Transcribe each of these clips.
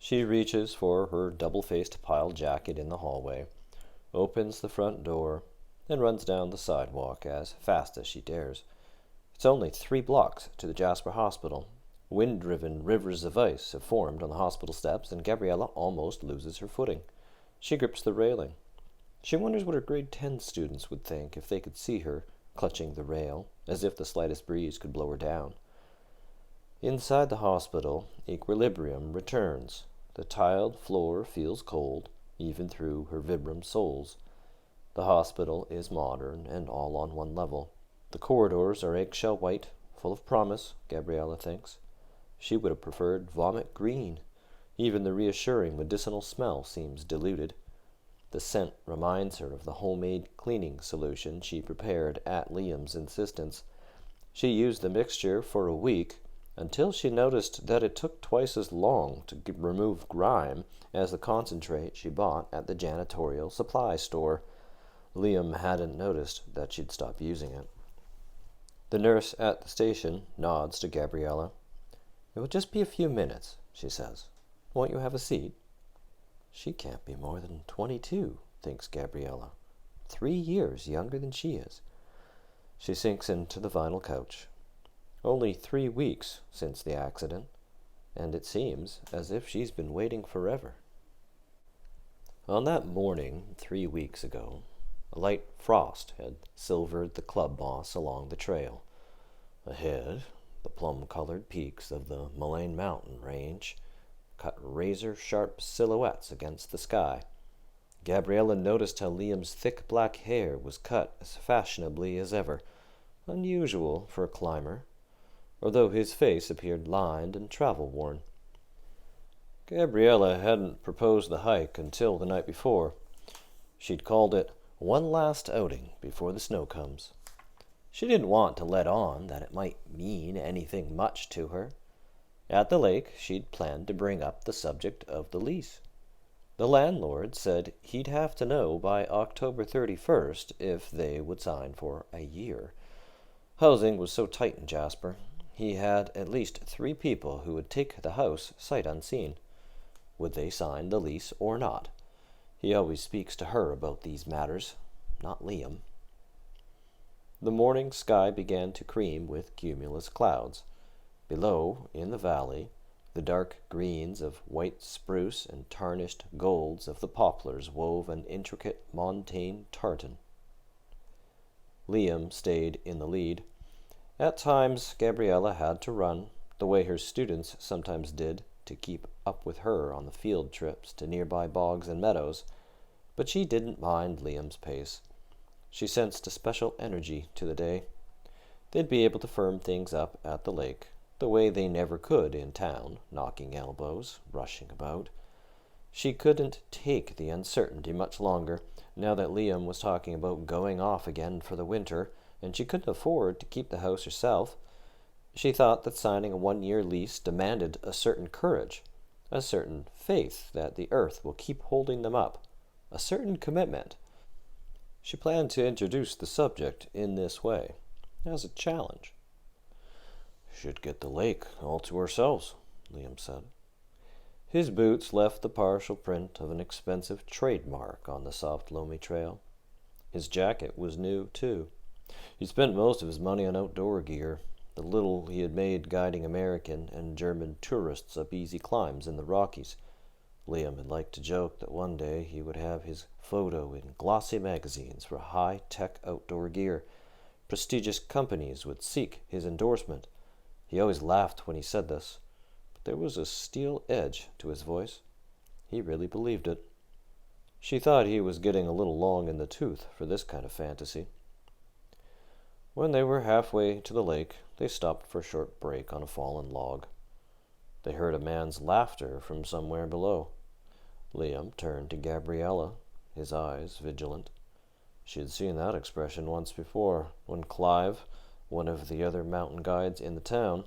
She reaches for her double-faced pile jacket in the hallway, opens the front door, and runs down the sidewalk as fast as she dares. It's only 3 blocks to the Jasper Hospital. Wind-driven rivers of ice have formed on the hospital steps, and Gabriella almost loses her footing. She grips the railing. She wonders what her grade 10 students would think if they could see her clutching the rail, as if the slightest breeze could blow her down. Inside the hospital, equilibrium returns. The tiled floor feels cold, even through her Vibram soles. The hospital is modern and all on one level. The corridors are eggshell white, full of promise, Gabriella thinks. She would have preferred vomit green. Even the reassuring medicinal smell seems diluted. The scent reminds her of the homemade cleaning solution she prepared at Liam's insistence. She used the mixture for a week, until she noticed that it took twice as long to remove grime as the concentrate she bought at the janitorial supply store. Liam hadn't noticed that she'd stopped using it. The nurse at the station nods to Gabriella. "It will just be a few minutes," she says. "Won't you have a seat?" She can't be more than 22, thinks Gabriella. 3 years younger than she is. She sinks into the vinyl couch. Only 3 weeks since the accident, and it seems as if she's been waiting forever. On that morning 3 weeks ago, a light frost had silvered the club moss along the trail. Ahead, the plum-colored peaks of the Moline Mountain range cut razor-sharp silhouettes against the sky. Gabriella noticed how Liam's thick black hair was cut as fashionably as ever, unusual for a climber, although his face appeared lined and travel-worn. Gabriella hadn't proposed the hike until the night before. She'd called it one last outing before the snow comes. She didn't want to let on that it might mean anything much to her. At the lake, she'd planned to bring up the subject of the lease. The landlord said he'd have to know by October 31st if they would sign for a year. Housing was so tight in Jasper. He had at least 3 people who would take the house sight unseen. Would they sign the lease or not? He always speaks to her about these matters, not Liam. The morning sky began to cream with cumulus clouds. Below, in the valley, the dark greens of white spruce and tarnished golds of the poplars wove an intricate montane tartan. Liam stayed in the lead. At times, Gabriella had to run, the way her students sometimes did, to keep up with her on the field trips to nearby bogs and meadows, but she didn't mind Liam's pace. She sensed a special energy to the day. They'd be able to firm things up at the lake, the way they never could in town, knocking elbows, rushing about. She couldn't take the uncertainty much longer, now that Liam was talking about going off again for the winter, and she couldn't afford to keep the house herself. She thought that signing a 1-year lease demanded a certain courage, a certain faith that the earth will keep holding them up, a certain commitment. She planned to introduce the subject in this way, as a challenge. "Should get the lake all to ourselves," Liam said. His boots left the partial print of an expensive trademark on the soft, loamy trail. His jacket was new, too. He spent most of his money on outdoor gear, the little he had made guiding American and German tourists up easy climbs in the Rockies. Liam had liked to joke that one day he would have his photo in glossy magazines for high-tech outdoor gear. Prestigious companies would seek his endorsement. He always laughed when he said this, but there was a steel edge to his voice. He really believed it. She thought he was getting a little long in the tooth for this kind of fantasy. When they were halfway to the lake, they stopped for a short break on a fallen log. They heard a man's laughter from somewhere below. Liam turned to Gabriella, his eyes vigilant. She had seen that expression once before, when Clive, one of the other mountain guides in the town,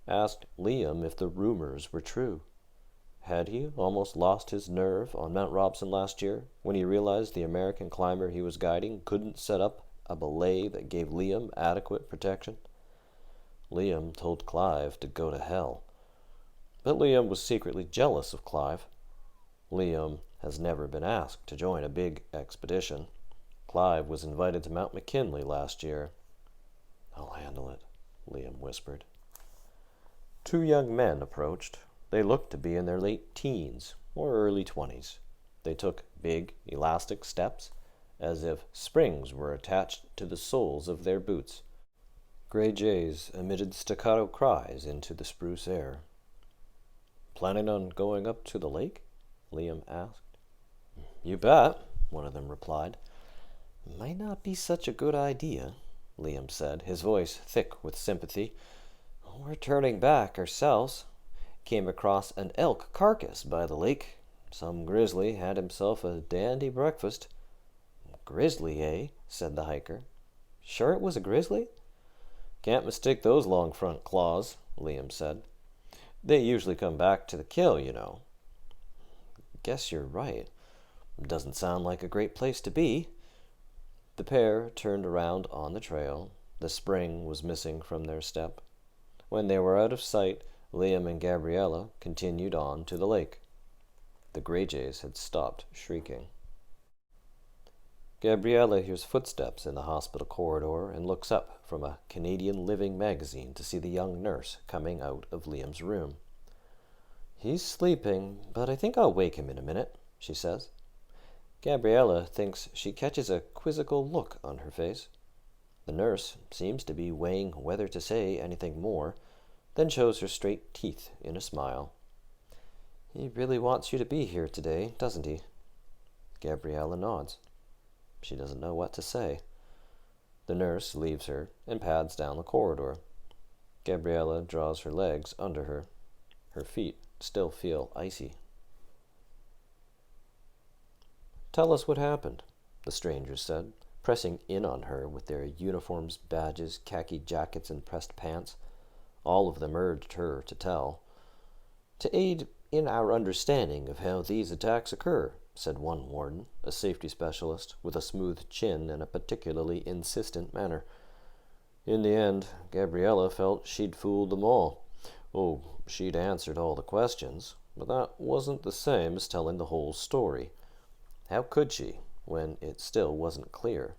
asked Liam if the rumors were true. Had he almost lost his nerve on Mount Robson last year, when he realized the American climber he was guiding couldn't set up a belay that gave Liam adequate protection? Liam told Clive to go to hell. but Liam was secretly jealous of Clive. Liam has never been asked to join a big expedition. Clive was invited to Mount McKinley last year. "I'll handle it," Liam whispered. Two young men approached. They looked to be in their late teens or early 20s. They took big, elastic steps, as if springs were attached to the soles of their boots. Gray jays emitted staccato cries into the spruce air. "Planning on going up to the lake?" Liam asked. "You bet," one of them replied. "Might not be such a good idea," Liam said, his voice thick with sympathy. "We're turning back ourselves. Came across an elk carcass by the lake. Some grizzly had himself a dandy breakfast." "Grizzly, eh?" said the hiker. "Sure it was a grizzly?" "Can't mistake those long front claws," Liam said. "They usually come back to the kill, you know." "Guess you're right. Doesn't sound like a great place to be." The pair turned around on the trail. The spring was missing from their step. When they were out of sight, Liam and Gabriella continued on to the lake. The gray jays had stopped shrieking. Gabriella hears footsteps in the hospital corridor and looks up from a Canadian Living magazine to see the young nurse coming out of Liam's room. "He's sleeping, but I think I'll wake him in a minute," she says. Gabriella thinks she catches a quizzical look on her face. The nurse seems to be weighing whether to say anything more, then shows her straight teeth in a smile. "He really wants you to be here today, doesn't he?" Gabriella nods. She doesn't know what to say. The nurse leaves her and pads down the corridor. Gabriella draws her legs under her. Her feet still feel icy. "Tell us what happened," the strangers said, pressing in on her with their uniforms, badges, khaki jackets, and pressed pants. All of them urged her to tell. "To aid in our understanding of how these attacks occur," said one warden, a safety specialist with a smooth chin and a particularly insistent manner. In the end, Gabriella felt she'd fooled them all. Oh, she'd answered all the questions, but that wasn't the same as telling the whole story. How could she, when it still wasn't clear?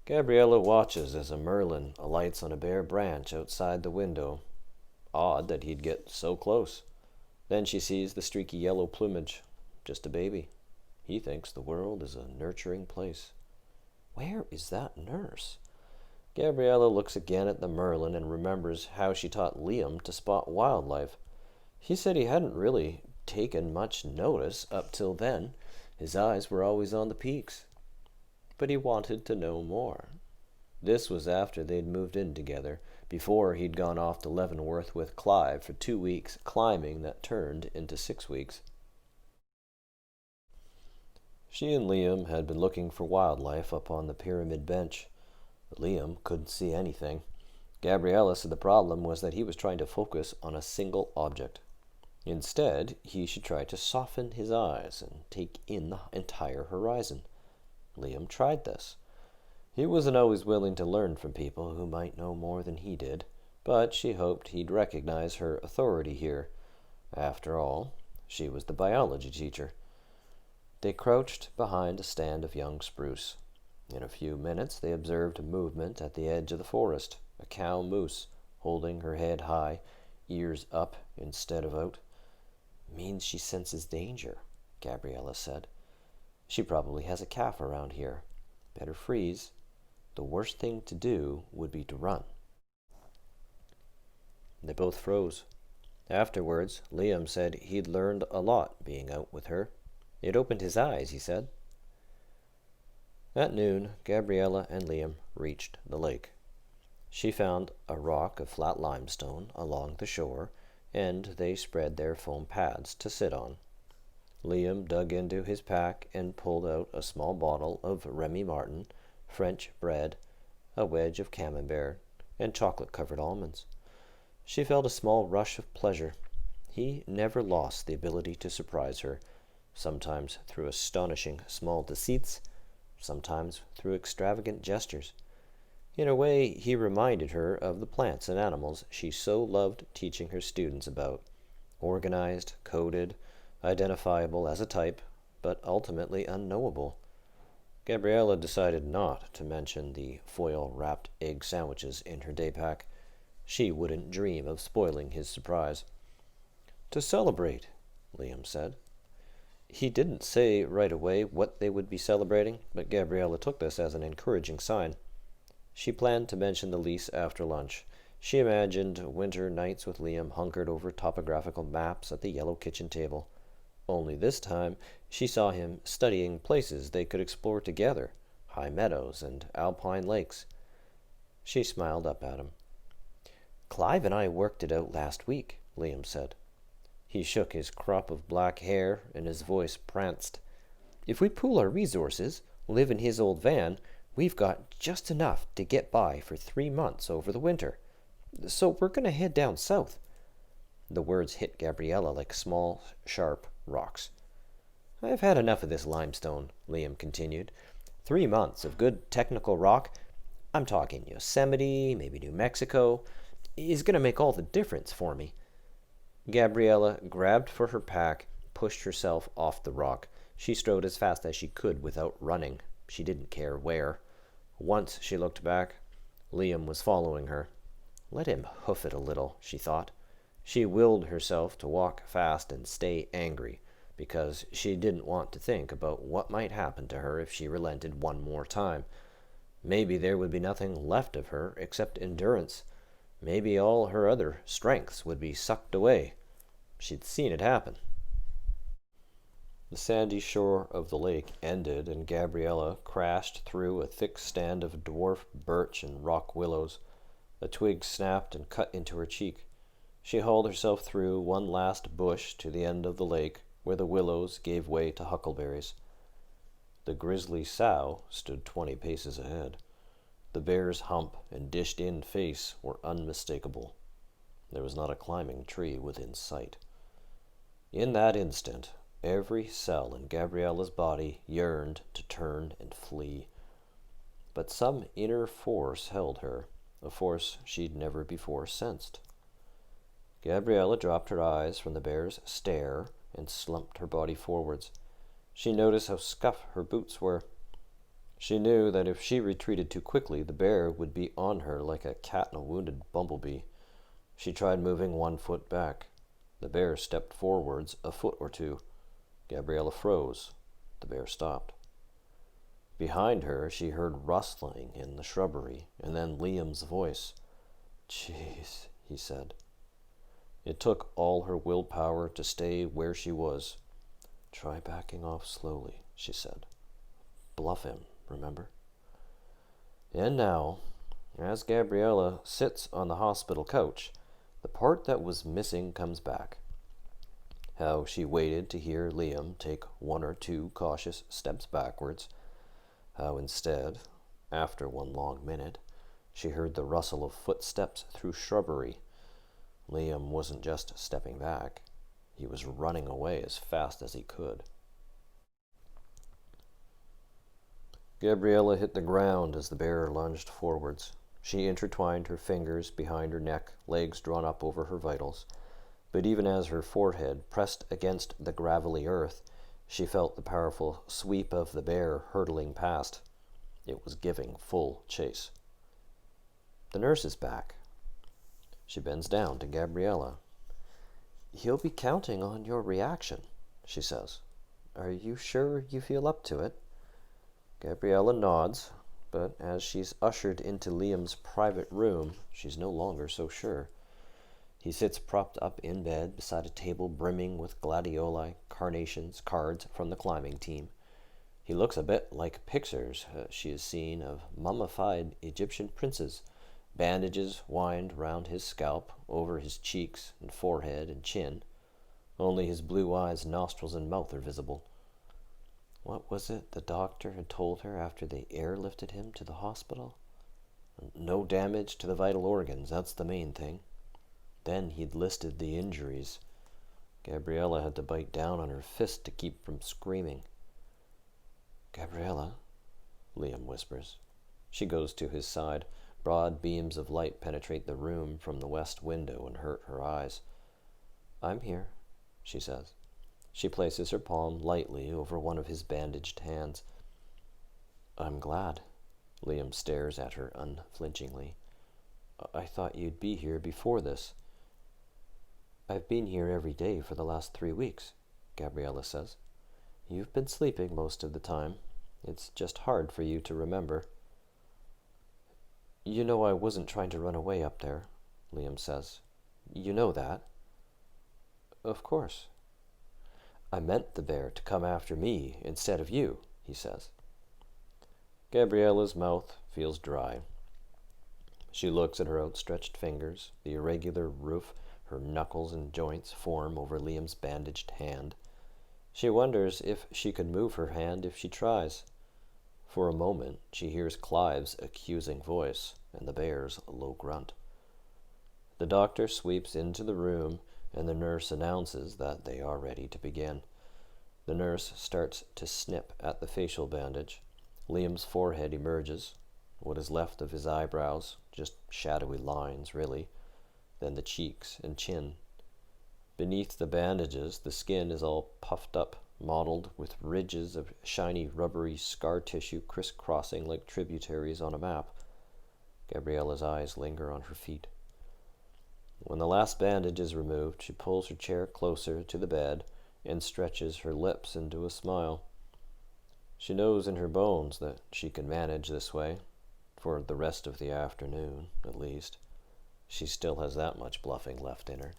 Gabriella watches as a merlin alights on a bare branch outside the window. Odd that he'd get so close. Then she sees the streaky yellow plumage. Just a baby. He thinks the world is a nurturing place. Where is that nurse? Gabriella looks again at the merlin and remembers how she taught Liam to spot wildlife. He said he hadn't really taken much notice up till then. His eyes were always on the peaks. But he wanted to know more. This was after they'd moved in together, before he'd gone off to Leavenworth with Clive for 2 weeks climbing that turned into 6 weeks. She and Liam had been looking for wildlife up on the pyramid bench. Liam couldn't see anything. Gabriella said the problem was that he was trying to focus on a single object. Instead, he should try to soften his eyes and take in the entire horizon. Liam tried this. He wasn't always willing to learn from people who might know more than he did, but she hoped he'd recognize her authority here. After all, she was the biology teacher. They crouched behind a stand of young spruce. In a few minutes they observed movement at the edge of the forest, a cow moose, holding her head high, ears up instead of out. "Means she senses danger," Gabriella said. "She probably has a calf around here. Better freeze. The worst thing to do would be to run." They both froze. Afterwards, Liam said he'd learned a lot being out with her. It opened his eyes, he said. At noon, Gabriella and Liam reached the lake. She found a rock of flat limestone along the shore, and they spread their foam pads to sit on. Liam dug into his pack and pulled out a small bottle of Remy Martin, French bread, a wedge of camembert, and chocolate-covered almonds. She felt a small rush of pleasure. He never lost the ability to surprise her, sometimes through astonishing small deceits, sometimes through extravagant gestures. In a way, he reminded her of the plants and animals she so loved teaching her students about, organized, coded, identifiable as a type, but ultimately unknowable. Gabriella decided not to mention the foil-wrapped egg sandwiches in her day pack. She wouldn't dream of spoiling his surprise. "To celebrate," Liam said. He didn't say right away what they would be celebrating, but Gabriella took this as an encouraging sign. She planned to mention the lease after lunch. She imagined winter nights with Liam hunkered over topographical maps at the yellow kitchen table. Only this time she saw him studying places they could explore together, high meadows and alpine lakes. She smiled up at him. "Clive and I worked it out last week," Liam said. He shook his crop of black hair, and his voice pranced. "If we pool our resources, live in his old van, we've got just enough to get by for 3 months over the winter. So we're going to head down south." The words hit Gabriella like small, sharp rocks. "I've had enough of this limestone," Liam continued. 3 months of good technical rock, I'm talking Yosemite, maybe New Mexico, is going to make all the difference for me." Gabriella grabbed for her pack, pushed herself off the rock. She strode as fast as she could without running. She didn't care where. Once she looked back, Liam was following her. Let him hoof it a little, she thought. She willed herself to walk fast and stay angry, because she didn't want to think about what might happen to her if she relented one more time. Maybe there would be nothing left of her except endurance. Maybe all her other strengths would be sucked away. She'd seen it happen. The sandy shore of the lake ended, and Gabriella crashed through a thick stand of dwarf birch and rock willows. A twig snapped and cut into her cheek. She hauled herself through one last bush to the end of the lake, where the willows gave way to huckleberries. The grizzly sow stood 20 paces ahead. The bear's hump and dished-in face were unmistakable. There was not a climbing tree within sight. In that instant, every cell in Gabriella's body yearned to turn and flee. But some inner force held her, a force she'd never before sensed. Gabriella dropped her eyes from the bear's stare and slumped her body forwards. She noticed how scuffed her boots were. She knew that if she retreated too quickly, the bear would be on her like a cat in a wounded bumblebee. She tried moving one foot back. The bear stepped forwards a foot or two. Gabriella froze. The bear stopped. Behind her, she heard rustling in the shrubbery, and then Liam's voice. "Jeez," he said. It took all her willpower to stay where she was. "Try backing off slowly," she said. "Bluff him, remember?" And now, as Gabriella sits on the hospital couch, the part that was missing comes back. How she waited to hear Liam take 1 or 2 cautious steps backwards. How instead, after one long minute, she heard the rustle of footsteps through shrubbery. Liam wasn't just stepping back. He was running away as fast as he could. Gabriella hit the ground as the bear lunged forwards. She intertwined her fingers behind her neck, legs drawn up over her vitals. But even as her forehead pressed against the gravelly earth, she felt the powerful sweep of the bear hurtling past. It was giving full chase. The nurse is back. She bends down to Gabriella. "He'll be counting on your reaction," she says. "Are you sure you feel up to it?" Gabriella nods, but as she's ushered into Liam's private room, she's no longer so sure. He sits propped up in bed beside a table brimming with gladioli, carnations, cards from the climbing team. He looks a bit like pictures she has seen of mummified Egyptian princes, bandages wind round his scalp, over his cheeks and forehead and chin. Only his blue eyes, nostrils, and mouth are visible. What was it the doctor had told her after they airlifted him to the hospital? No damage to the vital organs, that's the main thing. Then he'd listed the injuries. Gabriella had to bite down on her fist to keep from screaming. "Gabriella," Liam whispers. She goes to his side. Broad beams of light penetrate the room from the west window and hurt her eyes. "I'm here," she says. She places her palm lightly over one of his bandaged hands. "I'm glad." Liam stares at her unflinchingly. "I thought you'd be here before this." "I've been here every day for the last 3 weeks," Gabriella says. "You've been sleeping most of the time. It's just hard for you to remember." "You know I wasn't trying to run away up there," Liam says. "You know that." "Of course." "I meant the bear to come after me instead of you," he says. Gabriella's mouth feels dry. She looks at her outstretched fingers, the irregular roof her knuckles and joints form over Liam's bandaged hand. She wonders if she could move her hand if she tries. For a moment, she hears Clive's accusing voice and the bear's low grunt. The doctor sweeps into the room, and the nurse announces that they are ready to begin. The nurse starts to snip at the facial bandage. Liam's forehead emerges, what is left of his eyebrows, just shadowy lines, really, then the cheeks and chin. Beneath the bandages, the skin is all puffed up, mottled with ridges of shiny, rubbery scar tissue crisscrossing like tributaries on a map. Gabriella's eyes linger on her feet. When the last bandage is removed, she pulls her chair closer to the bed and stretches her lips into a smile. She knows in her bones that she can manage this way, for the rest of the afternoon, at least. She still has that much bluffing left in her.